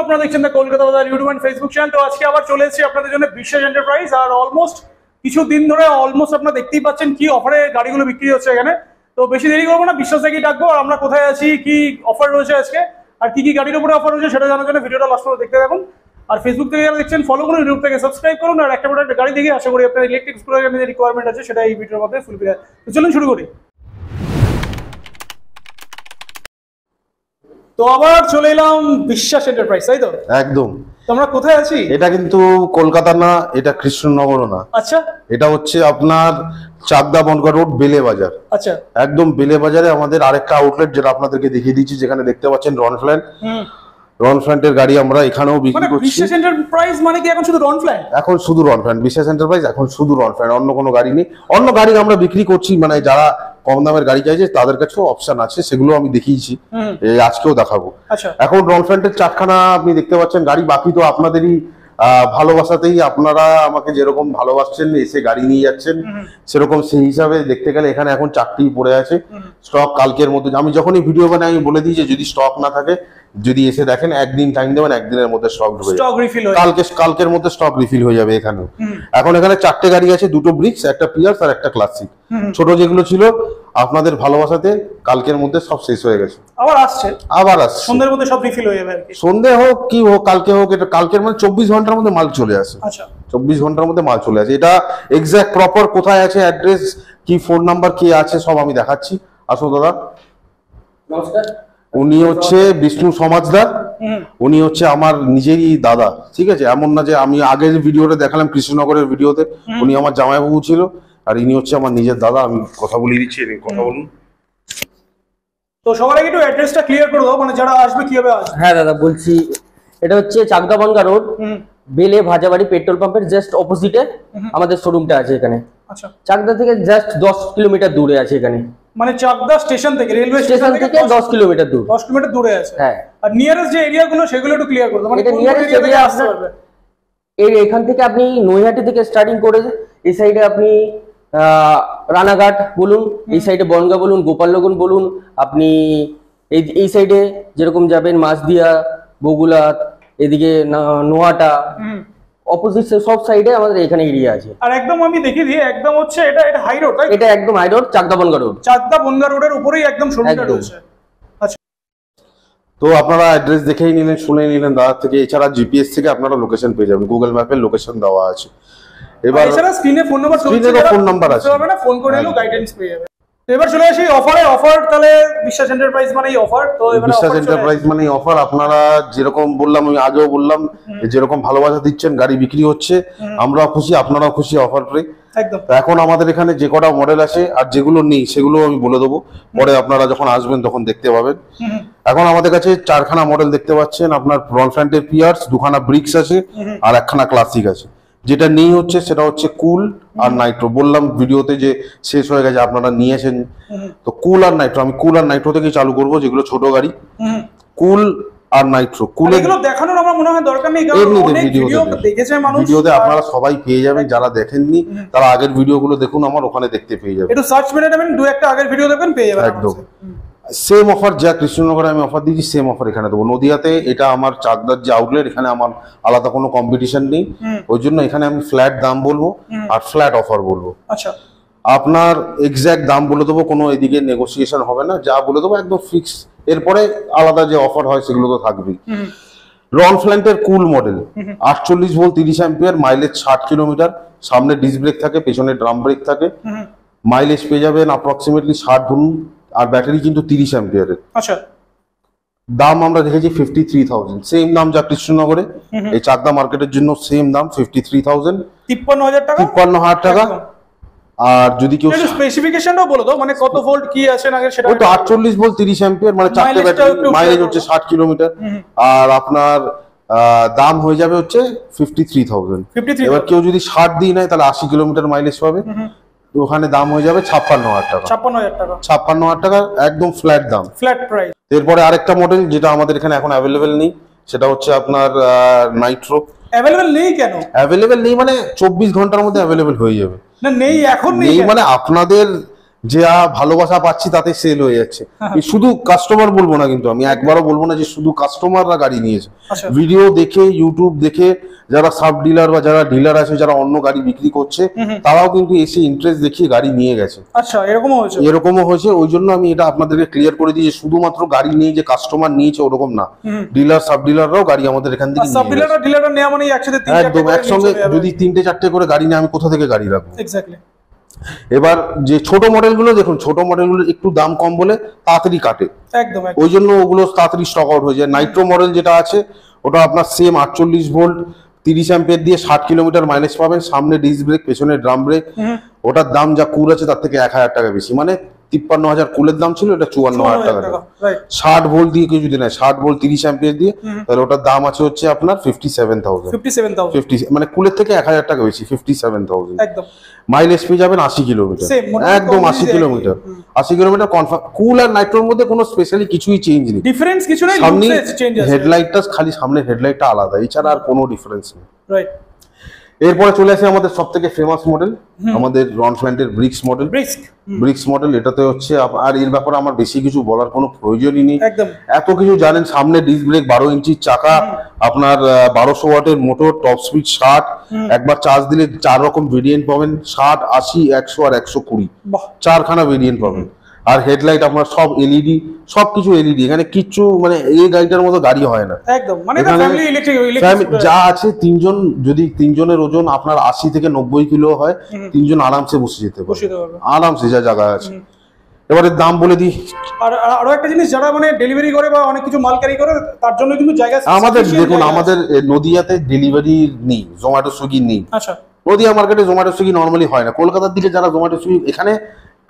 আপনারা দেখছেন দ্য কলকাতা বাজার ইউটিউব এন্ড ফেসবুক চ্যানেল। তো আজকে আবার চলে এসেছি আপনাদের জন্য বিশ্বাস এন্টারপ্রাইজ। আর অলমোস্ট কিছুদিন ধরে আপনারা দেখতেই পাচ্ছেন কি অফারে গাড়িগুলো বিক্রি হচ্ছে এখানে। তো বেশি দেরি করবো না, বিশ্বাস থেকেই ডাকবো। আর আমরা কোথায় আছি, কি অফার রয়েছে আজকে, আর কি কি গাড়ির উপরে অফার রয়েছে সেটা জানার জন্য ভিডিওটা লাস্ট পর্যন্ত দেখতে থাকুন। আর ফেসবুক থেকে যারা দেখছেন ফলো করুন, ইউটিউব থেকে সাবস্ক্রাইব করুন। আর একটা গাড়ি দেখে আশা করি আপনার ইলেকট্রিক স্কুটারের যে রিকোয়ারমেন্ট আছে সেটা এই ভিডিওর মধ্যে ফুলফিল হয়। তো চলুন শুরু করি। তো আবার চলে এলাম বিশ্বাস এন্টারপ্রাইজ, তাই তো? একদম। তো আমরা কোথায় আছি? এটা কিন্তু কলকাতা না, এটা কৃষ্ণনগর না। আচ্ছা, এটা হচ্ছে আপনার চাকদা বনগাঁ রোড, বেলে বাজার। আচ্ছা, একদম বেলে বাজারে আমাদের আরেকটা আউটলেট যেটা আপনাদেরকে দেখিয়ে দিচ্ছি, যেখানে দেখতে পাচ্ছেন রনফ্ল্যান্টের গাড়ি আমরা এখানেও বিক্রি করছি। বিশ্বাস এন্টারপ্রাইজ মানে কি এখন শুধু রনফ্ল্যান্ট? এখন শুধু রনফ্ল্যান্ট, বিশ্বাস এন্টারপ্রাইজ এখন শুধু রনফ্ল্যান্ট, অন্য কোনো গাড়ি নেই। অন্য গাড়ি আমরা বিক্রি করছি, মানে যারা কম দামের গাড়ি চাইছে তাদের কাছেও অপশন আছে, সেগুলো আমি দেখিয়েছি, আজকেও দেখাবো। এখন রনফ্ল্যান্টের চারখানা আপনি দেখতে পাচ্ছেন গাড়ি। বাকি তো আপনাদেরই ভালোবাসাতেই আপনারা আমাকে যেরকম ভালোবাসছেন, এসে গাড়ি নিয়ে যাচ্ছেন, সেরকম সেই হিসাবে দেখতে গেলে এখানে এখন 4টি পড়ে আছে। স্টক কালকের মধ্যে, আমি যখনই ভিডিও বানাই আমি বলে দিই যে যদি স্টক না থাকে, যদি এসে দেখেন একদিন টাইম দেবেন, একদিনের মধ্যে স্টক ঢুকে যাবে, কালকের মধ্যে স্টক রিফিল হয়ে যাবে এখানেও। এখন এখানে 4টে গাড়ি আছে, 2টো ব্রিক্স, একটা পিয়ার্স আর একটা ক্লাসিক। ছোট যেগুলো ছিল আপনাদের ভালোবাসাতে কালকের মধ্যে সব শেষ হয়ে গেছে, আবার আসছে সন্ধ্যের মধ্যে সব রিফিল হয়ে যাবে। সন্ধ্যে হোক কি হোক, কালকে হোক, এটা কালকের মানে 24 ঘন্টার মধ্যে মাল চলে আসে। আচ্ছা, 24 ঘন্টার মধ্যে মাল চলে আসে। এটা এক্সাক্ট প্রপার কোথায় আছে, অ্যাড্রেস কি, ফোন নাম্বার কি আছে, সব আমি দেখাচ্ছি। আসো দাদা। নমস্কার। উনি হচ্ছে বিষ্ণু সমাজদার, উনি হচ্ছে আমার নিজেরই দাদা, ঠিক আছে? এমন না যে আমি আগের ভিডিওতে দেখালাম কৃষ্ণনগরের ভিডিওতে, উনি আমার জামাইবাবু ছিল, আর ইনি হচ্ছে আমার নিজের দাদা। আমি কথা বলিয়ে দিচ্ছি, কথা বলুন। তো সবার আগে একটু অ্যাড্রেসটা ক্লিয়ার করে দাও, মানে যারা আসবে কিভাবে আসবে। হ্যাঁ দাদা বলছি, এটা হচ্ছে চাকদা বনগাঁ রোড, বেলে ভাজাবাড়ি পেট্রোল পাম্পের জাস্ট অপোজিটে আমাদের শোরুমটা আছে এখানে। আচ্ছা, চাকদা থেকে জাস্ট 10 কিলোমিটার দূরে আছে এখানে, মানে চাকদা স্টেশন থেকে, রেলওয়ে স্টেশন থেকে 10 কিলোমিটার দূর, 10 কিলোমিটার দূরে আছে। হ্যাঁ, আর নিয়ারেস্ট যে এরিয়াগুলো সেগুলো একটু ক্লিয়ার করে দাও, মানে এটা নিয়ারেস্ট এরিয়া আসতে পারবে। এখান থেকে আপনি নৈহাটি থেকে স্টার্টিং করে এই সাইডে আপনি রানাঘাট বলুন, এই সাইডে বনগাঁ বলুন, গোপালনগর বলুন, আপনি এই সাইডে যেরকম যাবেন মাছদিয়া, বগুলা, এদিকে নোয়াটা, অপোজিট সব সাইডে আমাদের এখানে এরিয়া আছে। আর একদম আমি দেখিয়ে দিই, একদম হচ্ছে এটা হাই রোড, তাই? এটা একদম high road, Chakdah Bongaon road, Chakdah Bongaon রোডের উপরেই একদম শোরুমটা রয়েছে। আচ্ছা, তো আপনারা অ্যাড্রেস দেখেই নিলেন, শুনে নিলেন দাদা থেকে। এছাড়া জিপিএস থেকে আপনারা লোকেশন পেয়ে যাবেন, গুগল ম্যাপের লোকেশন দেওয়া আছে। এবার এছাড়া স্ক্রিনে ফোন নাম্বার আছে, ফোন করে নিলেও গাইডেন্স পেয়ে যাবে। এবার চলে আসি অফার। তাহলে বিশ্বাস এন্টারপ্রাইজ মানেই অফার। তো এবার বিশ্বাস এন্টারপ্রাইজ মানেই অফার। আপনারা যেরকম বললাম, আমি আগেও বললাম, যেরকম ভালোবাসা দিচ্ছেন, গাড়ি বিক্রি হচ্ছে, আমরাও খুশি, আপনারাও খুশি অফার পেয়ে। একদম। এখন আমাদের এখানে যে কটা মডেল আছে আর যেগুলো নেই সেগুলো আমি বলে দেবো, পরে আপনারা যখন আসবেন তখন দেখতে পাবেন। এখন আমাদের কাছে 4খানা মডেল দেখতে পাচ্ছেন। আপনার রনফ্ল্যান্টের পিয়ার্স, 2খানা ব্রিক্স আছে, আর 1খানা ক্লাসিক আছে। যেটা নেই হচ্ছে সেটা হচ্ছে কুল আর নাইট্রো। বললাম ভিডিওতে যে শেষ হয়ে গেছে, আপনারা নিয়েছেন। তো কুল আর নাইট্রো, আমি কুল আর নাইট্রো থেকেই চালু করবো, যেগুলো ছোট গাড়ি। কুল আর নাইট্রো। কুল এগুলো দেখানোর আমার মনে হয় দরকার নেই, কারণ অনেক ভিডিও দেখেছে মানুষ, ভিডিওতে আপনারা সবাই পেয়ে যাবেন। যারা দেখেননি তারা আগের ভিডিওগুলো দেখুন, আমার ওখানে দেখতে পেয়ে যাবেন। একটু সার্চ মেরে নেবেন, 2-1টা আগের ভিডিও দেখবেন, পেয়ে যাবেন একদম। সেম অফার যা কৃষ্ণনগরে আমি অফার দিয়েছি, সেম অফার এখানে দেবো। নদিয়াতে এটা আমার চাকদার যে আউটলেট, এখানে আমার আলাদা কোনো কম্পিটিশন নেই, ওই জন্য এখানে আমি ফ্ল্যাট দাম বলবো আর ফ্ল্যাট অফার বলবো। আচ্ছা, আপনার এক্সাক্ট দাম বলে দেবো, কোনো এদিকে নেগোসিয়েশন হবে না, যা বলে দেবো একদম ফিক্স। এরপরে আলাদা যে অফার হয় সেগুলো তো থাকবেই। রনফ্ল্যান্টের cool model, 48 volt 30 ampere, mileage 60 kilometre, সামনে ডিস্ক ব্রেক থাকে, পেছনে ড্রাম ব্রেক থাকে, মাইলেজ পেয়ে যাবেন অ্যাপ্রক্সিমেটলি 60 ধরুন, আর ব্যাটারি কিন্তু 30 অ্যাম্পিয়ারের। আচ্ছা, দাম আমরা দেখেছি 53,000, সেম দাম যা কৃষ্ণনগরে, এই চাকদা মার্কেটের জন্য সেম দাম 53,000, 53,000 টাকা। আর যদি কেউ স্পেসিফিকেশনটাও বলে দাও, মানে কত ভোল্ট কি আছে না সেটা। ওই তো 48 ভোল্ট 30 অ্যাম্পিয়ার, মানে 4টে ব্যাটারি, মাইলেজ হচ্ছে 60 কিলোমিটার, আর আপনার দাম হয়ে যাবে হচ্ছে 53,000। এবার কেউ যদি 60 দিয়ে নেয় তাহলে 80 কিলোমিটার মাইলেজ পাবে, ওখানে দাম হয়ে যাবে 56,000 টাকা। 56,000 টাকা একদম ফ্ল্যাট দাম, ফ্ল্যাট প্রাইস। এরপরে আরেকটা মডেল যেটা আমাদের এখানে এখন অ্যাভেলেবেল নেই, সেটা হচ্ছে আপনার নাইট্রো। অ্যাভেলেবেল নেই কেন? অ্যাভেলেবেল নেই মানে 24 ঘন্টার মধ্যে অ্যাভেলেবেল হয়ে যাবে। না নেই, এখন নেই মানে আপনাদের যা ভালোবাসা পাচ্ছি তাতে সেল হয়ে যাচ্ছে। এই শুধু কাস্টমার বলবো না, কিন্তু আমি একবারও বলবো না যে শুধু কাস্টমাররা গাড়ি নিয়েছে। ভিডিও দেখে, ইউটিউব দেখে যারা সাব ডিলার বা যারা ডিলার আছে, যারা অন্য গাড়ি বিক্রি করছে, তারাও কিন্তু এসে ইন্টারেস্ট দেখিয়ে গাড়ি নিয়ে গেছে। আচ্ছা, এরকমও হয়েছে। ওই জন্য আমি এটা আপনাদেরকে ক্লিয়ার করে দিই যে শুধুমাত্র গাড়ি নিয়ে যে কাস্টমার নিয়েছে ওরকম না, ডিলার সাব ডিলাররাও গাড়ি আমাদের এখান থেকে সাব ডিলার নেওয়া মানে একসাথে একদম একসঙ্গে যদি 3-4টে করে গাড়ি নিয়ে আমি কোথা থেকে গাড়ি রাখবো? এক্স্যাক্টলি। এবার যে ছোট মডেলগুলো দেখুন, ছোট মডেলগুলো একটু দাম কম বলে তাড়াতাড়ি কাটে, একদম, ওই জন্য ওগুলো তাড়াতাড়ি স্টক আউট হয়ে যায়। নাইট্রো মডেল যেটা আছে ওটা আপনার সেম 48 ভোল্ট 30 অ্যাম্পিয়ার দিয়ে 60 কিলোমিটার মাইলেজ পাবেন, সামনে ডিস্ক ব্রেক, পেছনে ড্রাম ব্রেক। ওটার দাম যা কুল আছে তার থেকে 1000 টাকা বেশি, মানে 53,000 কুলের দাম ছিল, এটা 54,000 টাকা। 60 ভোল্ট দিয়ে কেউ যদি নেয়, 60 ভোল্ট 30 অ্যাম্পিয়ার দিয়ে, তাহলে ওটার দাম আছে হচ্ছে আপনার 57,000, মানে কুলের থেকে 1000 টাকা বেশি, 57,000। একদম মাইলেজ পেয়ে যাবেন 80 কিলোমিটার, একদম 80 কিলোমিটার, 80 কিলোমিটার কনফার্ম। কুল আর নাইট্রোর মধ্যে কোনো স্পেশালি কিছুই চেঞ্জ নেই, ডিফারেন্স কিছু নেই, সামনে হেডলাইটটা খালি সামনের হেডলাইটটা আলাদা, এছাড়া আর কোনো ডিফারেন্স নেই। রাইট। এরপরে চলে আসে আমাদের সবথেকে ফেমাস মডেল, আমাদের রনফ্ল্যান্ডের ব্রিক্স মডেল। ব্রিক্স মডেল এটাতে হচ্ছে, আর এর ব্যাপারে আমার বেশি কিছু বলার কোনো প্রয়োজনই নেই, এত কিছু জানেন। সামনে ডিস্ক ব্রেক, 12 ইঞ্চির চাকা, আপনার 1200 ওয়াটের মোটর, টপ স্পিড 60, একবার চার্জ দিলে 4 রকম ভেরিয়েন্ট পাবেন, 60, 80, 100 আর 120, 4খানা ভেরিয়েন্ট পাবেন। আর হেডলাইট আপনার সব এলইডি, সবকিছু এলইডি, এখানে কিচ্ছু মানে এই গাড়িটার মতো গাড়ি হয় না একদম, মানে যা আছে যদি তিনজনের ওজন আপনার 80 থেকে 90 কিলো হয়, তিনজন আরামসে বসে যেতে পারবে, আরামসে, যা জায়গা আছে। এবারে দাম বলে দিই। আর আরো একটা জিনিস, যারা মানে ডেলিভারি করে বা অনেক কিছু মাল ক্যারি করে, তার জন্য কিন্তু জায়গা আমাদের দেখুন, আমাদের নদিয়াতে ডেলিভারি নেই, জোম্যাটো সুইগি নেই। আচ্ছা, নদিয়া মার্কেটে জোম্যাটো সুইগি নরমালি হয় না। কলকাতার দিকে যারা জোম্যাটো সুইগি, এখানে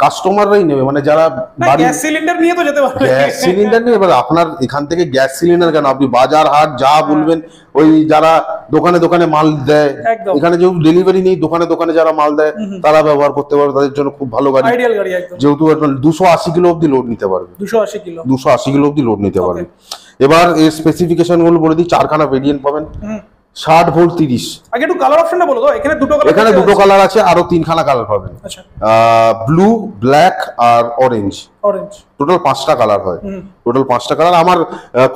কাস্টমাররাই নেবে, মানে যারা গ্যাস সিলিন্ডার নিয়ে তো যেতে পারবে, গ্যাস সিলিন্ডার নিয়ে। এবার আপনার এখান থেকে গ্যাস সিলিন্ডার কেন, আপনি বাজার হাট যা বলবেন, ওই যারা দোকানে দোকানে মাল দেয়, এখানে যেহেতু ডেলিভারি নেই, দোকানে দোকানে যারা মাল দেয় তারা ব্যবহার করতে পারবে, তাদের জন্য খুব ভালো গাড়ি, আইডিয়াল গাড়ি একদম। যেহেতু 280 কিলো অব্দি লোড নিতে পারবে, 280 কিলো অব্দি লোড নিতে পারবে। এবার এর স্পেসিফিকেশন গুলো বলে দিই। 4খানা ভেরিয়েন্ট পাবেন, 60 ভোল্ট 30। আগে একটু কালার অপশনটা বলো তো। এখানে দুটো কালার আছে, আরো 3খানা কালার পাবেন, ব্লু, ব্ল্যাক আর অরেঞ্জ। টোটাল 5টা কালার হয়, টোটাল 5টা কালার। আমার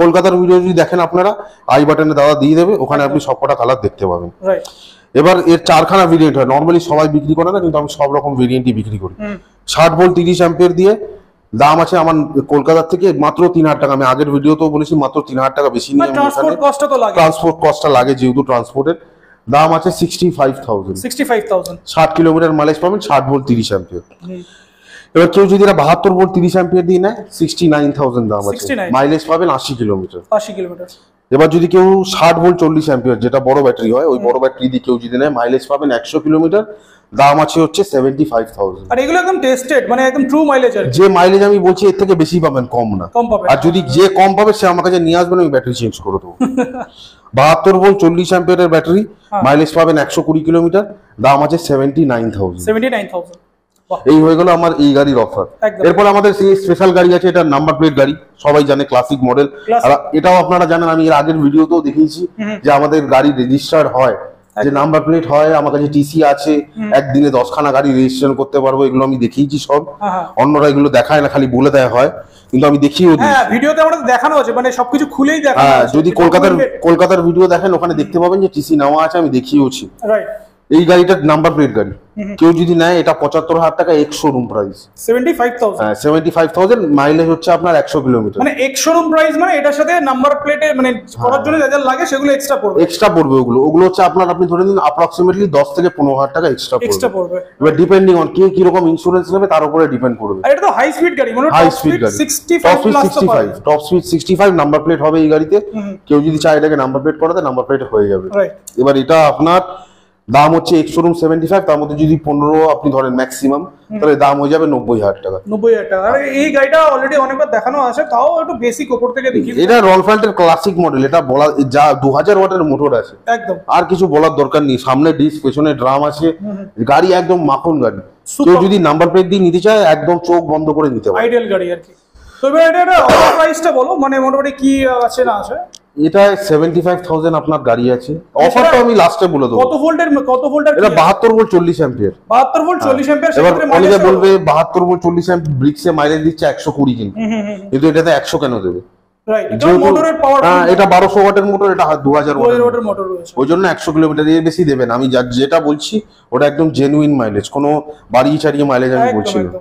কলকাতার ভিডিও যদি দেখেন আপনারা, আই বাটনে দাদা দিয়ে দেবে, ওখানে আপনি সবকটা কালার দেখতে পাবেন। এবার এর 4খানা ভেরিয়েন্ট হয়, নর্মালি সবাই বিক্রি করে না, কিন্তু আমি সব রকম ভেরিয়েন্টই বিক্রি করি। 60 ভোল্ট 30 অ্যাম্পিয়ার দিয়ে দাম আছে আমার কলকাতা থেকে মাত্র 3000 টাকা। আমি আগের ভিডিওতেও বলেছি মাত্র 3000 টাকা বেশি নিয়ে, ট্রান্সপোর্ট কস্টটা লাগে, যেহেতু ট্রান্সপোর্টের দাম আছে 65,000। 60 কিলোমিটার মাইলেজ পাবেন, 60 ভোল্ট 30 অ্যাম্পিয়ার। এবার কেউ যদি 72 ভোল্ট 30 অ্যাম্পিয়ার দিয়ে নেয়, 69,000 দাম আছে, মাইলেজ পাবেন 80 কিলোমিটার। এবার যদি কেউ 60 ভোল্ট 40 অ্যাম্পিয়ার, যেটা বড় ব্যাটারি হয়, ওই বড় ব্যাটারি দিয়ে কেউ যদি নেয়, মাইলেজ পাবেন 100 কিলোমিটার, দাম আছে হচ্ছে 75,000। আর এগুলো একদম টেস্টেড, মানে একদম ট্রু মাইলেজ। আর যে মাইলেজ আমি বলছি এর থেকে বেশি পাবেন, কম না। আর যদি যে কম পাবে সে আমার কাছে নিয়ে আসবেন, আমি ব্যাটারি চেঞ্জ করে দেবো। 72 ভোল্ট 40 অ্যাম্পিয়ারের ব্যাটারি, মাইলেজ পাবেন 120 কিলোমিটার, দাম আছে 79,000। এই হয়ে গেল আমার এই গাড়ির অফার। এরপর আমাদের সেই স্পেশাল গাড়ি আছে, এটা নাম্বার প্লেট গাড়ি, সবাই জানে, ক্লাসিক মডেল। আর এটাও আপনারা জানেন, আমি এর আগের ভিডিওতেও দেখিয়েছি যে আমাদের গাড়ি রেজিস্টার্ড হয়, যে নাম্বার প্লেট হয়, আমার কাছে টিসি আছে, একদিনে 10খানা গাড়ি রেজিস্ট্রেশন করতে পারবো, এগুলো আমি দেখিয়েছি সব। অন্যরা এগুলো দেখায় না, খালি বলে দেওয়া হয়, কিন্তু আমি দেখিয়েও দিই। ভিডিওতে আমাদের দেখানো আছে, মানে সবকিছু খুলেই দেখানো আছে। যদি কলকাতার ভিডিও দেখেন, ওখানে দেখতে পাবেন যে টিসি নেওয়া আছে, আমি দেখিয়েওছি। রাইট। এই গাড়িটার নাম্বার প্লেট গাড়ি, কেউ যদি নেয়, এটা 75,000 টাকা এক্স শোরুম প্রাইস। 75,000, মাইলেজ হচ্ছে আপনার 100 কিলোমিটার, মানে এক্স শোরুম প্রাইস, মানে এটার সাথে নাম্বার প্লেটে মানে করার জন্য যা যা লাগে সেগুলো এক্সট্রা পড়বে। ওগুলো হচ্ছে আপনার, আপনি ধরে নিন অ্যাপ্রক্সিমেটলি 10 থেকে 15,000 টাকা এক্সট্রা পড়বে। এবার ডিপেন্ডিং অন কে কি রকম ইন্স্যুরেন্স নেবে তার উপরে ডিপেন্ড করবে। আর এটা তো হাই স্পিড গাড়ি, মানে হাই স্পিড গাড়ি, 65 টপ স্পিড 65 নাম্বার প্লেট হবে এই গাড়িতে। কেউ যদি চায় এটাকে নাম্বার প্লেট করাতে, নাম্বার প্লেট হয়ে যাবে। এবার এটা আপনার দাম হচ্ছে এক্স শোরুম 75, তার মধ্যে যদি 15 আপনি ধরেন ম্যাক্সিমাম, তাহলে দাম হয়ে যাবে 90,000 টাকা। 90,000 টাকা। আর এই গাড়িটা অলরেডি অনেকবার দেখানো আছে, তাও একটু বেসিক উপর থেকে দেখি। এটা রনফ্ল্যান্ডের ক্লাসিক মডেল, এটা বলা যা 2000 ওয়াটের মোটর আছে, একদম আর কিছু বলার দরকার নেই। সামনে ডিস্ক, পেছনে ড্রাম আছে, গাড়ি একদম মাখন গাড়ি। কেউ যদি নাম্বার প্লেট দিয়ে নিতে চায়, একদম চোখ বন্ধ করে নিতে পারে, আইডিয়াল গাড়ি আর কি। তো এবার এটা প্রাইসটা বলো, মানে মোটামুটি কি আছে না আছে? এটা 75,000 আপনার গাড়ি আছে। অফারটা আমি লাস্টে বলে দেবো। কত ভোল্টের এটা 72 ভোল্ট 40 অ্যাম্পিয়ার। 72 volt 40 ampere. এবার অনেকে বলবে 72 ভোল্ট 40 অ্যাম্পিয়ার ব্রিক্সে মাইলেজ দিচ্ছে 120 কিন্তু এটাতে 100 কেন দেবে? রাইট, এটা মোটরের পাওয়ার। হ্যাঁ, এটা 1200 ওয়াটের মোটর, এটা 2000 ওয়াটের মোটর রয়েছে, ওই জন্য 100 কিলোমিটার এর বেশি দেবেন। আমি যেটা বলছি ওটা একদম জেনুইন মাইলেজ, কোনো বাড়িয়ে চাড়িয়ে মাইলেজ আমি বলছি না।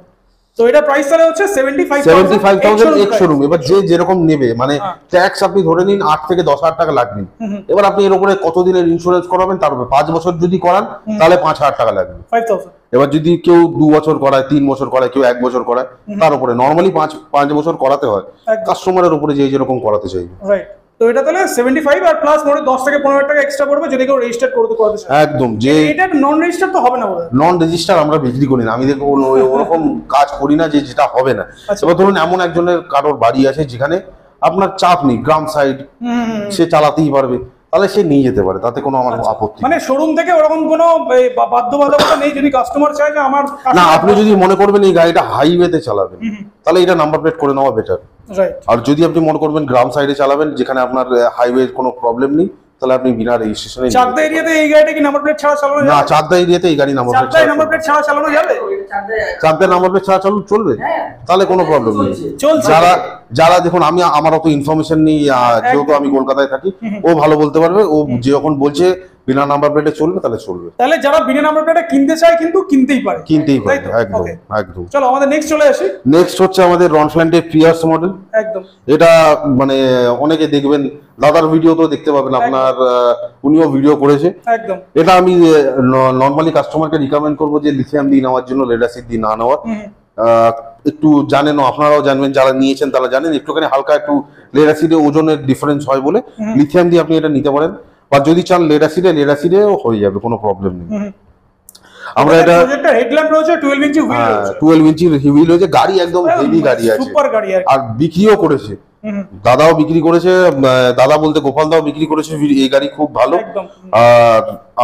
তো এটা প্রাইস তাহলে হচ্ছে 75,000 এক্স শোরুম। এবার যে যেরকম নেবে, মানে ট্যাক্স আপনি ধরে নিন 8 থেকে 10,000 টাকা লাগবে। এবার আপনি এর উপরে কতদিনের ইন্স্যুরেন্স করাবেন, তার উপরে 5 বছর যদি করান তাহলে 5,000 টাকা লাগবে। 5000। এবার যদি কেউ 2 বছর করায়, 3 বছর করায়, কেউ 1 বছর করায়, তার উপরে নরমালি 5 বছর করাতে হয় কাস্টমারের উপরে, যে যেরকম করাতে চাইবে। রাইট, তো এটা তাহলে 75 আর প্লাস মোটে 10 থেকে 15 টাকা এক্সট্রা পড়বে যদি কেউ রেজিস্টার করতে চায়। একদম। যে এটা নন রেজিস্টার তো হবে না বলে, নন রেজিস্টার আমরা বিক্রি করি না। আমি দেখো ওরকম কাজ করি না যে যেটা হবে না। এবার ধরুন এমন একজনের কারোর বাড়ি আছে যেখানে আপনার চাপ নেই, গ্রাম সাইড, সে চালাতেই পারবে, তাহলে সে নিয়ে যেতে পারে, তাতে কোনো আমার আপত্তি মানে শোরুম থেকে ওরকম কোনো বাধ্যবাধকতা নেই। যদি কাস্টমার চায় যে আমার না, আপনি যদি মনে করবেন এই গাড়িটা হাইওয়েতে চালাবেন তাহলে এটা নাম্বার প্লেট করে নেওয়া বেটার। আর যদি আপনি মনে করবেন গ্রাম সাইডে চালাবেন যেখানে আপনার হাইওয়ে কোনো প্রবলেম নেই, তাহলে আপনি বিনা রেজিস্ট্রেশনে। চাকদা এরিয়াতে এই গাড়িটা কি নাম্বার প্লেট ছাড়া চালানো যাবে? না, চাকদা এরিয়াতে এই গাড়ি নাম্বার প্লেট ছাড়া চালানো যাবে। চাকদা নাম্বার প্লেট ছাড়া চলবে, তাহলে কোনো প্রবলেম নেই। চলছে। যারা দেখুন, আমার অত ইনফরমেশন নেই, যেহেতু আমি কলকাতায় থাকি, ও ভালো বলতে পারবে। ও যখন বলছে বিনা নাম্বার প্লেটে চলবে তাহলে চলবে। তাহলে যারা বিনা নাম্বার প্লেটে কিনতে চায় কিন্তু কিনতেই পারে। একদম একদম। চলো আমাদের নেক্সট চলে আসি। নেক্সট হচ্ছে আমাদের রনফ্ল্যান্ডের প্রিয়াস মডেল। একদম। এটা মানে অনেকে দেখবেন, দাদার ভিডিও তো দেখতে পাবেন আপনার, উনিও ভিডিও করেছে। একদম। এটা আমি নরমালি কাস্টমারকে রিকমেন্ড করবো যে লিথিয়াম দিয়ে নেওয়ার জন্য, লেড অ্যাসিড দিয়ে না নেওয়ার। একটু জানেন, আপনারাও জানবেন, যারা নিয়েছেন তারা জানেন একটুখানি হালকা একটু লেড অ্যাসিডে ওজনের ডিফারেন্স হয় বলে লিথিয়াম দিয়ে আপনি এটা নিতে পারেন। বা যদি চান লেড অ্যাসিডেও হয়ে যাবে, কোনো প্রবলেম নেই। আমরা এটা হেডল্যাম্প রয়েছে, 12 ইঞ্চি হুইল রয়েছে, 12 ইঞ্চি হুইল রয়েছে, গাড়ি একদম হেভি গাড়ি আছে, সুপার গাড়ি। আর বিক্রিও করেছে, দাদাও বিক্রি করেছে, দাদা বলতে গোপাল দাও বিক্রি করেছে। এই গাড়ি খুব ভালো।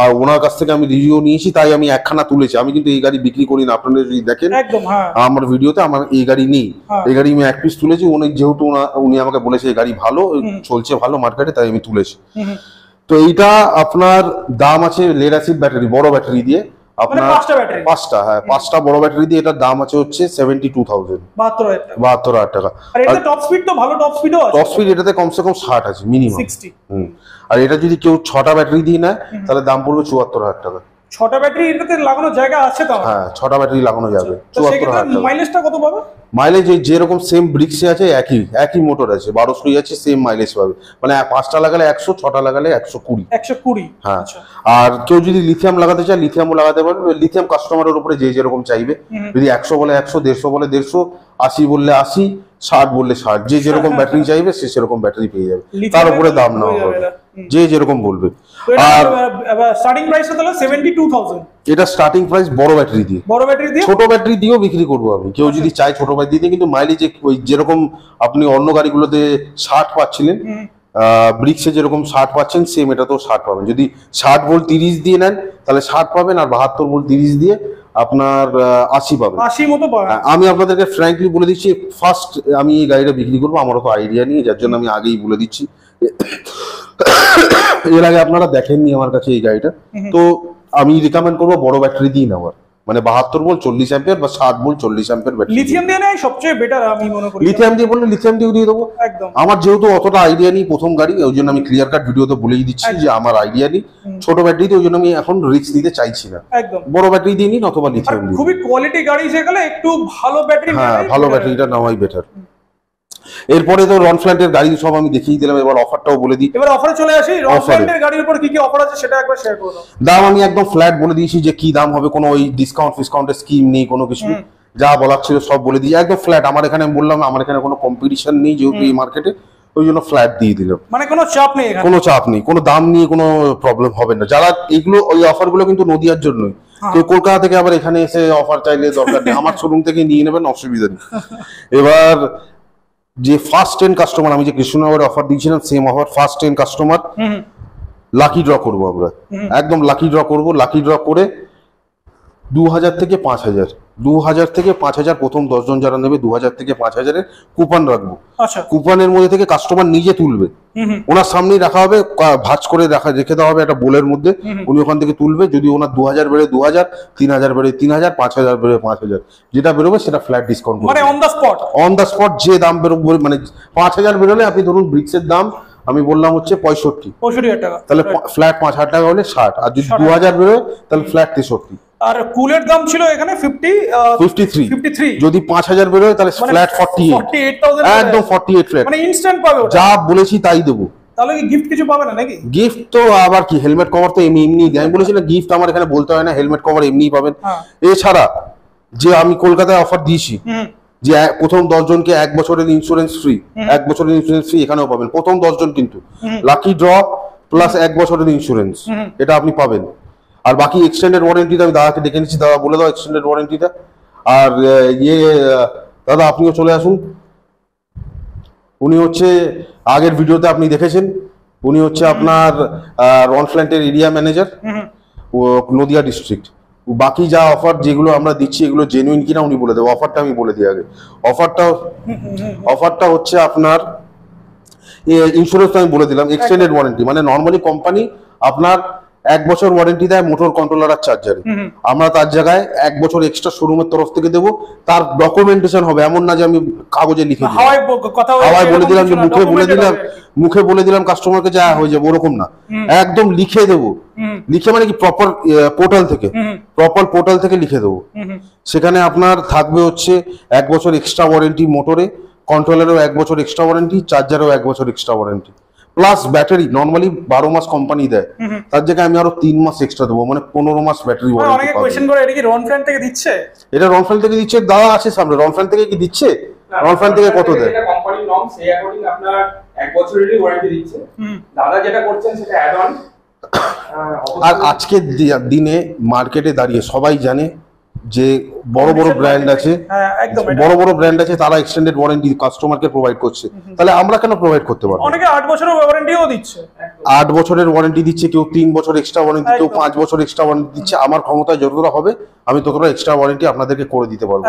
আর ওনার কাছ থেকে আমি রিভিউ নিয়েছি, তাই আমি একখানা তুলেছি। আমি কিন্তু এই গাড়ি বিক্রি করি না, আপনারা যদি দেখেন আমার ভিডিওতে আমার এই গাড়ি নেই। এই গাড়ি আমি 1 পিস তুলেছি। যেহেতু উনি আমাকে বলেছে এই গাড়ি ভালো চলছে, ভালো মার্কেটে, তাই আমি তুলেছি। তো এইটা আপনার দাম আছে লেড অ্যাসিড ব্যাটারি, বড় ব্যাটারি দিয়ে আপনার 5টা, হ্যাঁ 5টা বড় ব্যাটারি দিয়ে এটার দাম আছে হচ্ছে 72,000, 72,000 টাকা। আর এটা টপ স্পিড তো ভালো, টপ স্পিডও আছে। টপ স্পিড এটাতে কমসে কম 60 আছে মিনিমাম 60। আর এটা যদি কেউ 6টা ব্যাটারি দিয়ে নেয় তাহলে দাম পড়বে 74,000 টাকা। 6টা ব্যাটারি এটাতে লাগানো জায়গা আছে তো? হ্যাঁ, 6টা ব্যাটারি লাগানো যাবে। 74,000 টাকা। মাইলেজটা কত পাবে? মাইলেজ যেরকম সেম ব্রিক্সে আছে, একই মোটর আছে, 1200 আছে, সেম মাইলেজ পাবে। মানে 5টা লাগালে 100, 6টা লাগালে 120। হ্যাঁ। আর কেউ যদি লিথিয়াম লাগাতে চায় লিথিয়ামও লাগাতে পারবে। লিথিয়াম কাস্টমারের উপরে যে যেরকম চাইবে, যদি 100 বলে 100, 150 বলে 150, 80 বললে 80, 60 বললে 60, যে যেরকম ব্যাটারি চাইবে সে সেরকম ব্যাটারি পেয়ে যাবে, তার উপরে দাম নেওয়া হবে, যে যেরকম বলবে। আর স্টার্টিং প্রাইসটা তাহলে 72,000। এটা স্টার্টিং প্রাইস বড় ব্যাটারি দিয়ে। ছোট ব্যাটারি দিয়েও বিক্রি করবো আমি, কেউ যদি চায় ছোট ব্যাটারি দিয়ে। কিন্তু মাইলেজ ওই যেরকম আপনি অন্য গাড়িগুলোতে 60 পাচ্ছিলেন, ব্রিক্সে যেরকম 60 পাচ্ছেন, সেম এটা তো 60 পাবেন। যদি 60 ভোল্ট 30 দিয়ে নেন তাহলে 60 পাবেন, আর 72 ভোল্ট 30 দিয়ে আপনার 80 পাবেন। 80 মতো পাবেন। আমি আপনাদেরকে ফ্র্যাঙ্কলি বলে দিচ্ছি, ফার্স্ট আমি এই গাড়িটা বিক্রি করবো, আমারও তো আইডিয়া নেই, যার জন্য আমি আগেই বলে দিচ্ছি। এর আগে আপনারা দেখেননি আমার কাছে এই গাড়িটা, তো আমি রিকমেন্ড করবো বড় ব্যাটারি দিয়ে নেওয়ার, মানে 72 ভোল্ট 40 অ্যাম্পিয়ার বা 60 ভোল্ট 40 অ্যাম্পিয়ার ব্যাটারি। লিথিয়াম দিয়ে নেয় সবচেয়ে বেটার আমি মনে করি। লিথিয়াম দিয়ে বললে লিথিয়াম দিয়ে দেবো। একদম। আমার যেহেতু অতটা আইডিয়া নেই, প্রথম গাড়ি, ওই জন্য আমি ক্লিয়ার কাট ভিডিওতে বলেই দিচ্ছি যে আমার আইডিয়া নেই। ছোট ব্যাটারিতে ওই জন্য আমি এখন রিস্ক নিতে চাইছি না। একদম। বড় ব্যাটারি দিয়ে নিন অথবা লিথিয়াম দিয়ে। খুবই কোয়ালিটি গাড়ি যেগুলো একটু ভালো ব্যাটারি, হ্যাঁ ভালো ব্যাটারিটা নেওয়াই বেটার। এরপরে তো রনফ্ল্যান্টের গাড়ি সব আমি দেখিয়ে দিলাম, এবার অফারটাও বলে দিই। এবার অফারে চলে আসি। রনফ্ল্যান্টের গাড়ির উপর কি কি অফার আছে সেটা একবার শেয়ার করো। দাম আমি একদম ফ্ল্যাট বলে দিয়েছি যে কি দাম হবে, কোনো ওই ডিসকাউন্টের স্কিম নেই, কোনো কিছু যা বলার ছিল সব বলে দিই, একদম ফ্ল্যাট। আমার এখানে বললাম আমার এখানে কোনো কম্পিটিশন নেই যেহেতু এই মার্কেটে, ওই জন্য ফ্ল্যাট দিয়ে দিলাম। মানে কোনো চাপ নেই, কোনো চাপ নেই, কোনো দাম নিয়ে কোনো প্রবলেম হবে না। যারা এইগুলো ওই অফারগুলো কিন্তু নদিয়ার জন্যই, কেউ কলকাতা থেকে আবার এখানে এসে অফার চাইলে দরকার নেই, আমার শোরুম থেকে নিয়ে নেবেন, অসুবিধা নেই। এবার যে ফার্স্ট 10 কাস্টমার, আমি যে কৃষ্ণনগরে অফার দিয়েছিলাম same offer, first 10 customer lucky draw করবো আমরা, একদম লাকি ড্র করবো। লাকি ড্র করে 2,000 থেকে 5,000 2000 থেকে 5000 প্রথম 10 জন যারা নেবে 2000 থেকে 5000-এর কুপন রাখবো। আচ্ছা কুপনের মধ্যে থেকে কাস্টমার নিজে তুলবে, ওনার সামনেই রাখা হবে, ভাঁজ করে রেখে দেওয়া হবে একটা বোলের মধ্যে, উনি ওখান থেকে তুলবে। যদি ওনার 2000 বেড়ে 2000, 3000 বেড়ে 3000, 5000 বেড়ে 5000, যেটা বেরোবে সেটা ফ্ল্যাট ডিসকাউন্ট মানে on the spot. On the spot যে দাম বেরোবে, মানে 5000 বেরোলে আপনি ধরুন ব্রিক্সের দাম আমি বললাম হচ্ছে 65,000 টাকা, তাহলে ফ্ল্যাট 5000 টাকা হলে 60, আর যদি 2000 বেরোয় তাহলে ফ্ল্যাট 63। আর কুলের দাম ছিল এখানে 53, যদি 5000 বেরোয় তাহলে মানে ফ্ল্যাট 48,000, একদম 48 ফ্ল্যাট, মানে ইনস্ট্যান্ট পাবে ওটা। যা বলেছি তাই দেবো। তাহলে কি গিফট কিছু পাবে না নাকি? গিফট তো আবার কি, হেলমেট কভার তো এমনি দেয়, আমি বলেছি না গিফট আমার এখানে বলতে হয় না, হেলমেট কভার এমনিই পাবেন। এছাড়া যে আমি কলকাতায় অফার দিয়েছি যে প্রথম 10 জনকে 1 বছরের ইন্স্যুরেন্স ফ্রি, 1 বছরের ইন্স্যুরেন্স ফ্রি এখানেও পাবেন প্রথম 10 জন, কিন্তু লাকি ড্র প্লাস 1 বছরের ইন্স্যুরেন্স এটা আপনি পাবেন। আর বাকি এক্সটেন্ডেড ওয়ারেন্টিটা আমি দাদাকে ডেকে নিচ্ছি, দাদা বলে দাও এক্সটেন্ডেড ওয়ারেন্টিটা। আর দাদা আপনিও চলে আসুন, উনি হচ্ছে আগের ভিডিওতে আপনি দেখেছেন, উনি হচ্ছে আপনার রনফ্ল্যান্টের এরিয়া ম্যানেজার নদিয়া ডিস্ট্রিক্ট। বাকি যা অফার যেগুলো আমরা দিচ্ছি এগুলো জেনুইন কিনা উনি বলে দেবো। অফারটা আমি বলে দিই আগে। অফারটা হচ্ছে আপনার ইন্স্যুরেন্স আমি বলে দিলাম, এক্সটেন্ডেড ওয়ারেন্টি মানে নর্মালি কোম্পানি আপনার 1 বছর ওয়ারেন্টি দেয় মোটর কন্ট্রোলার আর চার্জারে, আমরা তার জায়গায় 1 বছর এক্সট্রা শোরুমের তরফ থেকে দেবো। তার ডকুমেন্টেশন হবে, এমন না যে আমি কাগজে লিখে দিই, হাওয়ায় বলে দিলাম যে মুখে বলে দিলাম কাস্টমারকে যা হয়ে যাবে, ওরকম না, একদম লিখে দেবো। লিখে মানে কি প্রপার পোর্টাল থেকে লিখে দেবো। সেখানে আপনার থাকবে হচ্ছে 1 বছর এক্সট্রা ওয়ারেন্টি মোটরে, কন্ট্রোলারেও 1 বছর এক্সট্রা ওয়ারেন্টি, চার্জারেও 1 বছর extra warranty, plus battery normally 12 মাস কোম্পানি দেয়, তার জায়গায় আমি আরো 3 মাস এক্সট্রা দেবো, মানে 15 মাস ব্যাটারি ওয়ারেন্টি। অনেকে কোশ্চেন করে এটা কি রনফ্ল্যান্ট থেকে দিচ্ছে? এটা রনফ্ল্যান্ট থেকে দিচ্ছে, দাদা আছে সামনে, রনফ্ল্যান্ট থেকে কি দিচ্ছে? রনফ্ল্যান্ট থেকে কত দেয়? এটা কোম্পানি নর্ম, সেই অ্যাকর্ডিং আপনার 1 বছরেরই ওয়ারেন্টি দিচ্ছে। দাদা যেটা করছেন সেটা অ্যাড অন। আর আজকের দিনে মার্কেটে দাঁড়িয়ে সবাই জানে যে বড় বড় ব্র্যান্ড আছে, বড় ব্র্যান্ড আছে, তারা এক্সটেন্ডেড ওয়ারেন্টি কাস্টমারকে প্রোভাইড করছে, তাহলে আমরা কেন প্রোভাইড করতে পারবো? অনেকে 8 বছরের ওয়ারেন্টিও দিচ্ছে, 8 বছরের ওয়ারেন্টি দিচ্ছে, কেউ 3 বছর এক্সট্রা ওয়ারেন্টি, কেউ 5 বছর এক্সট্রা ওয়ারেন্টি দিচ্ছে। আমার ক্ষমতায় যতটা হবে আমি ততটা এক্সট্রা ওয়ারেন্টি আপনাদেরকে করে দিতে পারবো।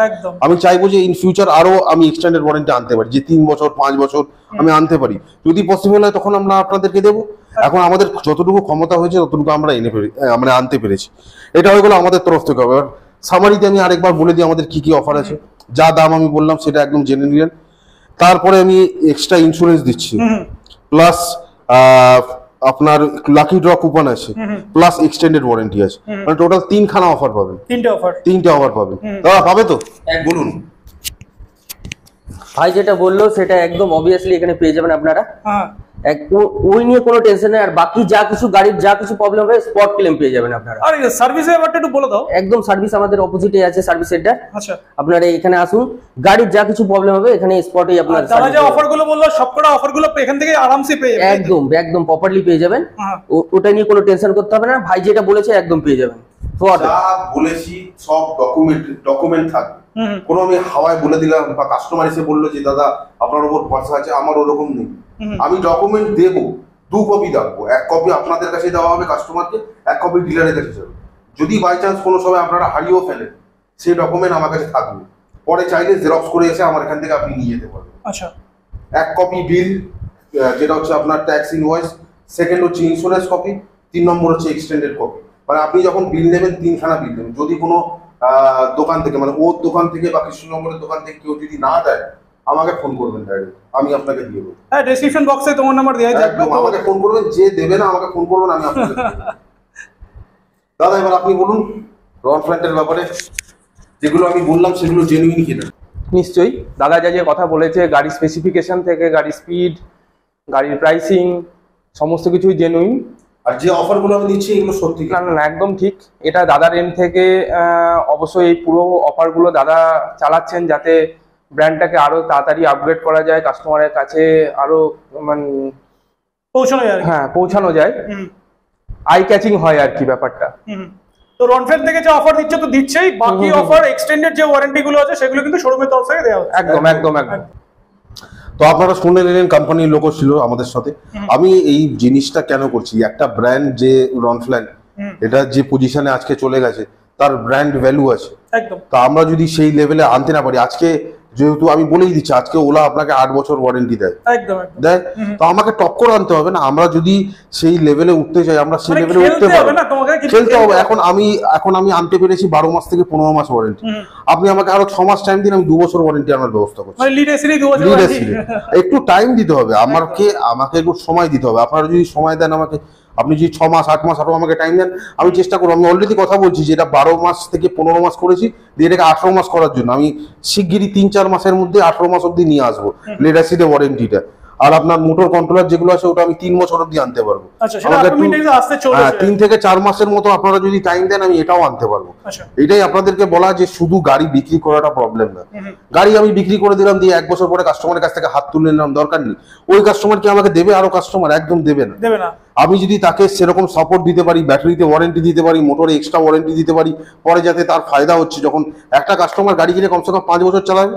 আমি চাইবো যে ইন ফিউচার আরো আমি এক্সটেন্ডেড ওয়ারেন্টি আনতে পারি, যে 3 বছর 5 বছর আমি আনতে পারি, যদি পসিবল হয় তখন আমরা আপনাদেরকে দেবো। এখন আমাদের যতটুকু ক্ষমতা হয়েছে ততটুকু আমরা আনতে পেরেছি, এটা হয়ে গেলো আমাদের তরফ থেকে। সামারিতে আমি আরেকবার বলে দিই আমাদের কি কি অফার আছে। যা দাম আমি বললাম সেটা একদম জেনে নিলেন। তারপরে আমি এক্সট্রা ইন্স্যুরেন্স দিচ্ছি, প্লাস আপনার লাকি ড্র কুপন আছে, প্লাস এক্সটেন্ডেড ওয়ারেন্টি আছে, মানে টোটাল 3খানা অফার পাবেন। 3টে অফার পাবেন, দাদা পাবে তো? বলুন ভাই যেটা বললো সেটা একদম অবভিয়াসলি এখানে পেয়ে যাবেন আপনারা। ওই নিয়ে কোনো টেনশন নেই। আর বাকি যা কিছু গাড়ির যা কিছু প্রবলেম হবে স্পট ক্লেম পেয়ে যাবেন আপনারা। আর সার্ভিসের ব্যাপারটা একটু বলে দাও। একদম সার্ভিস আমাদের অপোজিটে আছে সার্ভিস সেন্টার। আচ্ছা, আপনারা এখানে আসুন, গাড়ির যা কিছু প্রবলেম হবে এখানে স্পটেই আপনারা তারা যে অফারগুলো বললো সবকটা অফারগুলো এখান থেকে আরামসে পেয়ে যাবেন, একদম প্রপারলি পেয়ে যাবেন। ওটা নিয়ে কোনো টেনশন করতে হবে না, ভাই যেটা বলেছে একদম পেয়ে যাবেন। যা বলেছি সব ডকুমেন্ট থাকবে, কোনো আমি হাওয়ায় বলে দিলাম বা কাস্টমার এসে বললো যে দাদা আপনার উপর ভরসা আছে, আমার ওরকম নেই। আমি ডকুমেন্ট দেবো, 2 কপি রাখবো, 1 কপি আপনাদের কাছে দেওয়া হবে কাস্টমারকে, 1 কপি ডিলারের কাছে যাবে। যদি বাই চান্স কোনো সময় আপনারা হারিয়েও ফেলেন, সেই ডকুমেন্ট আমার কাছে থাকবে, পরে চাইলে জেরক্স করে এসে আমার এখান থেকে আপনি নিয়ে যেতে পারবেন। আচ্ছা, 1 কপি বিল যেটা হচ্ছে আপনার ট্যাক্স ইনভয়েস, সেকেন্ড হচ্ছে ইন্স্যুরেন্স কপি, 3 নম্বর হচ্ছে এক্সটেন্ডেড কপি। মানে আপনি যখন বিল নেবেন 3খানা বিল নেবেন। যদি কোনো দোকান থেকে মানে ওর দোকান থেকে বা কৃষ্ণনগরের দোকান থেকে কেউ যদি না দেয় আমাকে ফোন করবেন ডাইরেক্ট, আমি আপনাকে দিয়ে দেবো। হ্যাঁ, ডেসক্রিপশন বক্সে তোমার নাম্বার দেওয়া থাকবে, আমাকে ফোন করবেন, যে দেবে না আমাকে ফোন করবেন, আমি আপনাকে দাদা এবার আপনি বলুন রনফ্ল্যান্টের ব্যাপারে যেগুলো আমি বললাম সেগুলো জেনুইন কিনা। নিশ্চয়ই দাদা যা কথা বলেছে, গাড়ির স্পেসিফিকেশন থেকে গাড়ির স্পিড, গাড়ির প্রাইসিং, সমস্ত কিছুই জেনুইন। আর যে অফারগুলো আমি দিচ্ছি এগুলো সত্যি না একদম ঠিক। এটা দাদার এন্ড থেকে অবশ্যই এই পুরো অফারগুলো দাদা চালাচ্ছেন যাতে ব্র্যান্ডটাকে আরো তাড়াতাড়ি আপগ্রেড করা যায়, কাস্টমারের কাছে আরো মানে পৌঁছানো যায়, আই ক্যাচিং হয় আর কি ব্যাপারটা। তো রনফ্ল্যান্ট থেকে যে অফার দিচ্ছে তো দিচ্ছেই, বাকি অফার এক্সটেন্ডেড যে ওয়ারেন্টি গুলো আছে সেগুলো কিন্তু শোরুমের তরফ থেকে দেওয়া হচ্ছে। একদম। তো আপনারা শুনে নিলেন, কোম্পানির লোকও ছিল আমাদের সাথে। আমি এই জিনিসটা কেন করছি, একটা ব্র্যান্ড যে রনফ্ল্যান্ট এটা যে পজিশনে আজকে চলে গেছে তার ব্র্যান্ড ভ্যালু আছে। একদম। তা আমরা যদি সেই লেভেলে আনতে না পারি, আজকে যেহেতু আমি বলেই দিচ্ছি, আজকে ওলা আপনাকে 8 বছর ওয়ারেন্টি দেয়, একদম দেয়, তো আমাকে টক্কর আনতে হবে না। আমরা যদি সেই লেভেলে উঠতে চাই, আমরা সেই লেভেলে উঠতে পারবো, খেলতে হবে। এখন আমি আনতে পেরেছি 12 মাস থেকে 15 মাস ওয়ারেন্টি। আপনি আমাকে আরো 6 মাস টাইম দিন, আমি 2 বছর ওয়ারেন্টি আনার ব্যবস্থা করছি। একটু টাইম দিতে হবে আমাকে একটু সময় দিতে হবে। আপনারা যদি সময় দেন আমাকে, আপনি যদি 6 মাস 8 মাস আরো আমাকে টাইম দেন, আমি চেষ্টা করবো। আমি অলরেডি কথা বলছি যে এটা 12 মাস থেকে 15 মাস করেছি, দিয়ে এটাকে 18 মাস করার জন্য আমি শিগগিরই 3-4 মাসের মধ্যে 18 মাস অব্দি নিয়ে আসবো lead acid এর ওয়ারেন্টিটা। আর আপনার মোটর কন্ট্রোলার যেগুলো আছে ওটা আমি 3 বছর অব্দি আনতে পারবো। 3 থেকে 4 মাসের মতো আপনারা যদি টাইম দেন, আমি এটাও আনতে পারবো। এটাই আপনাদেরকে বলা যে শুধু গাড়ি বিক্রি করাটা প্রবলেম না। গাড়ি আমি বিক্রি করে দিলাম, দিয়ে 1 বছর পরে কাস্টমারের কাছ থেকে হাত তুলে নিলাম, দরকার নেই। ওই কাস্টমার কি আমাকে দেবে আরো কাস্টমার? একদম দেবে না। আমি যদি তাকে সেরকম সাপোর্ট দিতে পারি, ব্যাটারিতে ওয়ারেন্টি দিতে পারি, মোটরে এক্সট্রা ওয়ারেন্টি দিতে পারি, পরে যাতে তার ফায়দা হচ্ছে, যখন একটা কাস্টমার গাড়ি কিনে কমসে কম 5 বছর চালাবে,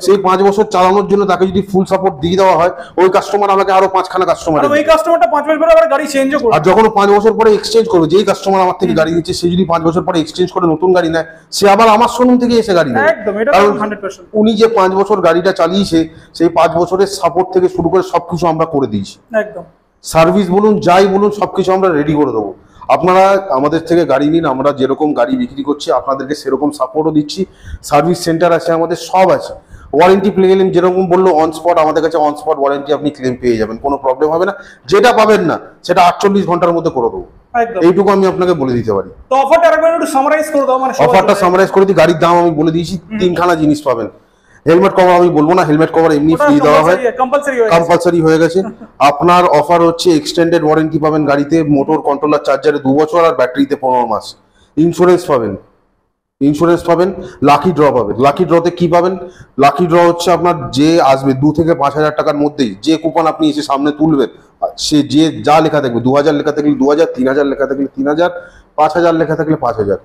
সেই 5 বছর চালানোর জন্য তাকে যদি ফুল সাপোর্ট দিয়ে দেওয়া হয়, ওই কাস্টমার আমাকে আরো 5খানা কাস্টমার, ওই কাস্টমারটা 5 বছর পরে আবার গাড়ি চেঞ্জও করবে। আর যখন 5 বছর পরে এক্সচেঞ্জ করবে, যেই কাস্টমার আমার থেকে গাড়ি নিচ্ছে, সে যদি 5 বছর পরে এক্সচেঞ্জ করে নতুন গাড়ি নেয়, সে আবার আমার শোরুম থেকে এসে গাড়ি নেয়। একদম, এটা 100%। উনি যে 5 বছর গাড়িটা চালিয়েছে, সেই 5 বছরের সাপোর্ট থেকে শুরু করে সবকিছু আমরা করে দিয়েছি। একদম। সার্ভিস বলুন, যাই বলুন, সবকিছু আমরা রেডি করে দেবো। আপনারা আমাদের থেকে গাড়ি নিন, আমরা যেরকম গাড়ি বিক্রি করছি আপনাদেরকে সেরকম সাপোর্টও দিচ্ছি। সার্ভিস সেন্টার আছে আমাদের, সব আছে। ওয়ারেন্টি ক্লেম যেরকম বললো অন স্পট, আমাদের কাছে অন স্পট ওয়ারেন্টি আপনি ক্লেম পেয়ে যাবেন, কোনো প্রবলেম হবে না। যেটা পাবেন না সেটা 48 ঘন্টার মধ্যে করে দেবো, এইটুকু আমি আপনাকে বলে দিতে পারি। তো অফারটা আরেকবার একটু সামারাইজ করে দাও। মানে অফারটা সামারাইজ করে দিই। গাড়ির দাম আমি বলে দিয়েছি, 3খানা জিনিস পাবেন। হেলমেট কভার আমি বলবো না, হেলমেট কভার এমনি ফ্রি দেওয়া হয়, কম্পালসারি হয়ে গেছে। আপনার অফার হচ্ছে এক্সটেন্ডেড ওয়ারেন্টি পাবেন গাড়িতে, মোটর কন্ট্রোলার চার্জারে 2 বছর, আর ব্যাটারিতে 15 মাস। ইন্স্যুরেন্স পাবেন, লাকি ড্র পাবেন। লাকি ড্রতে কি পাবেন? লাকি ড্র হচ্ছে আপনার যে আসবে 2 থেকে 5,000 টাকার মধ্যেই, যে কুপন আপনি এসে সামনে তুলবেন, সে যে যা লেখা থাকবে, 2000 লেখা থাকলে 2000, 3000 লেখা থাকলে 3000, 5000 লেখা থাকলে 5000,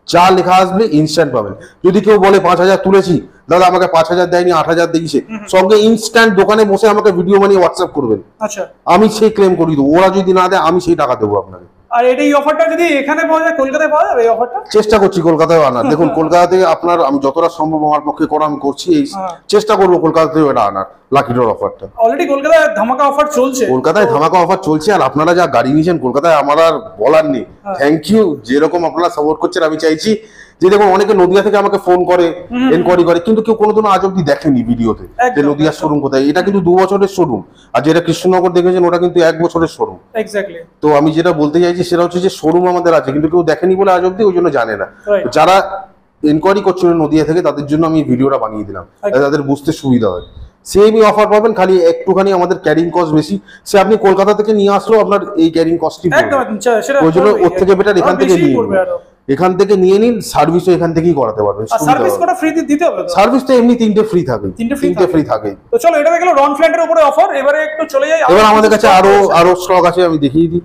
যা লেখা আসবে ইনস্ট্যান্ট পাবেন। যদি কেউ বলে 5000 তুলেছি দাদা, আমাকে 5000 দেয়নি, 8000 দিয়েছে, সঙ্গে ইনস্ট্যান্ট দোকানে বসে আমাকে ভিডিও বানিয়ে হোয়াটসঅ্যাপ করবেন, আমি সেই ক্লেম করি দেবো। ওরা যদি না দেয়, আমি সেই টাকা দেবো আপনাকে। আর এই অফারটা যদি এখানে পাওয়া যায়, কলকাতায় পাওয়া যাবে এই অফারটা? চেষ্টা করছি কলকাতায় আনার। দেখুন, কলকাতাতে আপনার আমি যতটা সম্ভব আমার পক্ষে করা আমি করছি, এই চেষ্টা করবো কলকাতাতে এটা আনার, লাকি ড্র অফারটা। অলরেডি কলকাতায় ধামাকা অফার চলছে, কলকাতায় ধামাকা অফার চলছে। আর আপনারা যা গাড়ি নিয়েছেন কলকাতায়, আমার আর বলার নেই। থ্যাংক ইউ, যেরকম আপনারা সাপোর্ট করছেন। আমি চাইছি যে দেখুন, অনেকে নদিয়া থেকে আমাকে ফোন করে, এনকোয়ারি করে, কিন্তু কেউ কোনোদিনও আজ অব্দি দেখেনি ভিডিওতে যে নদিয়ার শোরুম কোথায়। এটা কিন্তু 2 বছরের শোরুম, আর যেটা কৃষ্ণনগর দেখেছেন ওটা কিন্তু 1 বছরের শোরুম। এক্স্যাক্টলি। তো আমি যেটা বলতে চাইছি সেটা হচ্ছে যে শোরুম আমাদের আছে, কিন্তু কেউ দেখেনি বলে আজ অব্দি, ওই জন্য জানে না। যারা এনকোয়ারি করছিলেন নদিয়া থেকে, তাদের জন্য আমি ভিডিওটা বানিয়ে দিলাম, তাদের বুঝতে সুবিধা হয়। সেমই অফার পাবেন, খালি একটুখানি আমাদের ক্যারিং কস্ট বেশি। সে আপনি কলকাতা থেকে নিয়ে আসলেও আপনার এই ক্যারিং কস্টই পড়বে, ওই জন্য ওর থেকে বেটার এখান থেকে নিয়ে নিন। এখান থেকে নিয়ে নিন, সার্ভিসও এখান থেকেই করাতে পারবেন। সার্ভিস কোটা ফ্রি দিতে হবে? সার্ভিস তো এমনি 3টে ফ্রি থাকে, 3টে ফ্রি থাকে। তো চলো, এটা দেখলো রন ফ্ল্যাটের উপরে অফার। এবারে একটু চলে যাই, এবার আমাদের কাছে আরো স্টক আছে, আমি দেখিয়ে দিই।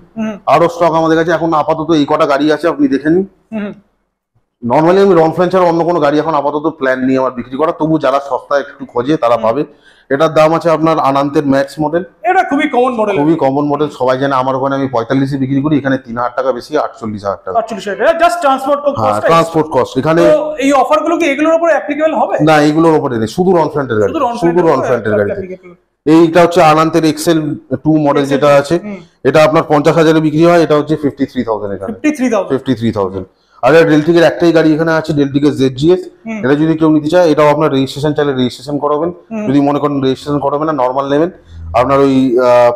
আরো স্টক আমাদের কাছে এখন আপাতত এই কটা গাড়ি আছে, আপনি দেখে নিন। নর্মালি আমি রন ফ্ল্যাট ছাড়া অন্য কোনো গাড়ি এখন আপাতত প্ল্যান নিয়ে আমার বিক্রি করা, তবু যারা সস্তা একটু খোঁজে তারা পাবে। এটার দাম আছে আপনার আনান্তের ম্যাক্স মডেল। এটা খুবই কমন মডেল, খুবই কমন মডেল, সবাই জানে। আমার ওখানে আমি 45 বিক্রি করি, এখানে 3000 টাকা বেশি, 48,000 টাকা। 48,000 জাস্ট ট্রান্সপোর্ট কস্ট। হ্যাঁ, ট্রান্সপোর্ট কস্ট। এখানে এই অফারগুলো কি এগুলোর উপরে অ্যাপ্লিকেবল হবে? না, এগুলোর উপরে নেই, শুধু রন ফ্ল্যাটের গাড়ি, শুধু রন ফ্ল্যাটের গাড়ি। এইটা হচ্ছে আনান্তের এক্সেল 2 মডেল যেটা আছে, এটা আপনার 50,000 এ বিক্রি হয়, এটা হচ্ছে 53,000 এখানে। 53,000। আর ডেলটিকের একটাই গাড়ি এখানে আছে, ডেলটিকের ZGS। এটা যদি কেউ নিতে চায়, এটাও আপনার রেজিস্ট্রেশন চাইলে রেজিস্ট্রেশন করাবেন, যদি মনে করেন রেজিস্ট্রেশন করাবেন না, নর্মাল নেবেন, আপনার ওই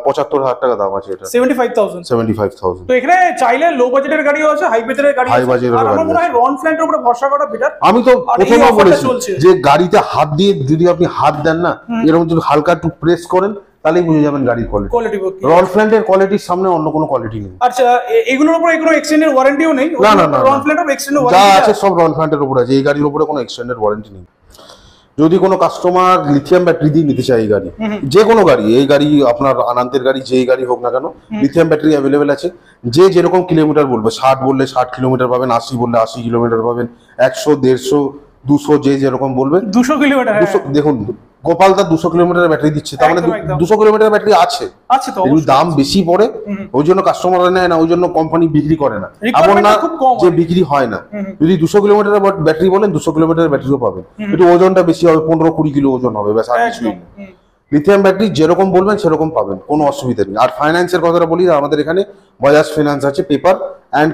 75,000 টাকা দাম আছে এটা। 75,000। তো এখানে চাইলে লো বাজেটের গাড়িও আছে, হাই বাজেটের গাড়ি আছে। আর আমার মনে হয় রন ফ্ল্যাটের উপরে ভরসা করা বেটার। আমি তো প্রথমে বলেছি যে গাড়িতে হাত দিয়ে যদি আপনি হাত দেন না, এরকম যদি হালকা একটু প্রেস করেন, তাহলেই বুঝে যাবেন গাড়ির কোয়ালিটি। রন ফ্ল্যাটের কোয়ালিটির সামনে অন্য কোনো কোয়ালিটি নেই। আচ্ছা, এগুলোর উপরে কোনো এক্সটেন্ডেড ওয়ারেন্টিও নেই? না, রন ফ্ল্যাটের এক্সটেন্ডেড যা আছে সব রন ফ্ল্যাটের উপরে আছে, এই গাড়ির উপরে কোনো এক্সটেন্ডেড ওয়ারেন্টি নেই। যদি কোনো কাস্টমার লিথিয়াম ব্যাটারি দিয়ে নিতে চায় এই গাড়ি, যে কোনো গাড়ি, এই গাড়ি আপনার আনান্তের গাড়ি, যেই গাড়ি হোক না কেন, লিথিয়াম ব্যাটারি অ্যাভেলেবেল আছে। যে যেরকম কিলোমিটার বলবে, 60 বললে 60 কিলোমিটার পাবেন, 80 বললে 80 কিলোমিটার পাবেন, 100, 150, 200, যে যেরকম বলবেন। 200 কিলোমিটার? 200, দেখুন গোপালদা 200 কিলোমিটারের ব্যাটারি দিচ্ছে, তার মানে একদম, একদম। 200 কিলোমিটার ব্যাটারি আছে, আছে তো একটু অবশ্যই। দাম বেশি পড়ে, ওই জন্য কাস্টমাররা নেয় না, ওই জন্য কোম্পানি বিক্রি করে না। এমন Requirement না খুব কম যে হয়। বিক্রি হয় না। যদি 200 কিলোমিটারের ব্যাটারি বলেন 200 কিলোমিটারের ব্যাটারিও পাবেন, একটু ওজনটা বেশি হবে, 15-20 কিলো ওজন হবে, ব্যাস আর কিছুই একদম না। লিথিয়াম ব্যাটারি যেরকম বলবেন সেরকম পাবেন, কোনো অসুবিধা নেই। আর ফাইন্যান্সের কথাটা বলি, আমাদের এখানে বাজাজ ফাইন্যান্স আছে, পেপার অ্যান্ড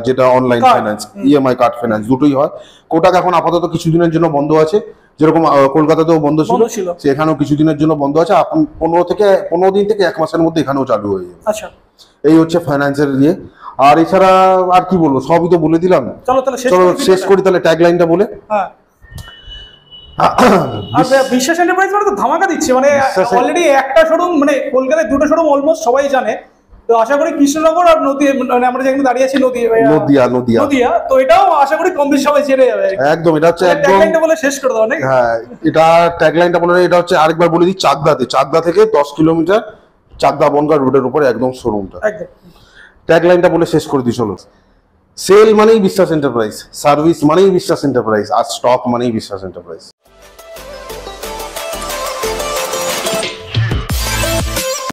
যেটা online Card। Finance, EMI card finance দুটোই হয়। কোটাক এখন আপাতত কিছুদিনের জন্য বন্ধ আছে, যেরকম কলকাতাতেও বন্ধ ছিল, বন্ধ ছিল। সেখানেও কিছুদিনের জন্য বন্ধ আছে। আপনি 15 দিন থেকে 1 মাসের মধ্যে এখানেও চালু হয়ে যাবে। আচ্ছা, এই হচ্ছে ফাইন্যান্সের ইয়ে। আর এছাড়া আর কি বলবো, সবই তো বলে দিলাম। চলো তাহলে চলো শেষ ভিডিওটা। করি তাহলে ট্যাগ লাইনটা বলে। হ্যাঁ, আর বিশ্বাস এন্টারপ্রাইজ মানে তো ধামাকা দিচ্ছে, মানে বিশ্বাস- অলরেডি একটা শোরুম, মানে কলকাতায় দুটো শোরুম অলমোস্ট সবাই জানে। তো আশা করি কৃষ্ণনগর আর নদী, মানে আমরা যেখানে দাঁড়িয়ে আছি নদিয়া নদিয়া, তো এটাও আশা করি কম বেশি সবাই জেনে যাবে। একদম, এটা হচ্ছে একদম। ট্যাগলাইনটা বলে শেষ করে দাও নাকি? হ্যাঁ, এটা ট্যাগলাইনটা বলে, এটা হচ্ছে আরেকবার বলে দিই, চাকদা থেকে 10 কিলোমিটার, চাকদা বনগাঁ রোডের উপরে একদম শোরুমটা। একদম। ট্যাগলাইনটা বলে শেষ করে দিই চলো। সেল মানেই বিশ্বাস এন্টারপ্রাইজ, সার্ভিস মানেই বিশ্বাস এন্টারপ্রাইজ, আর স্টক মানেই বিশ্বাস এন্টারপ্রাইজ।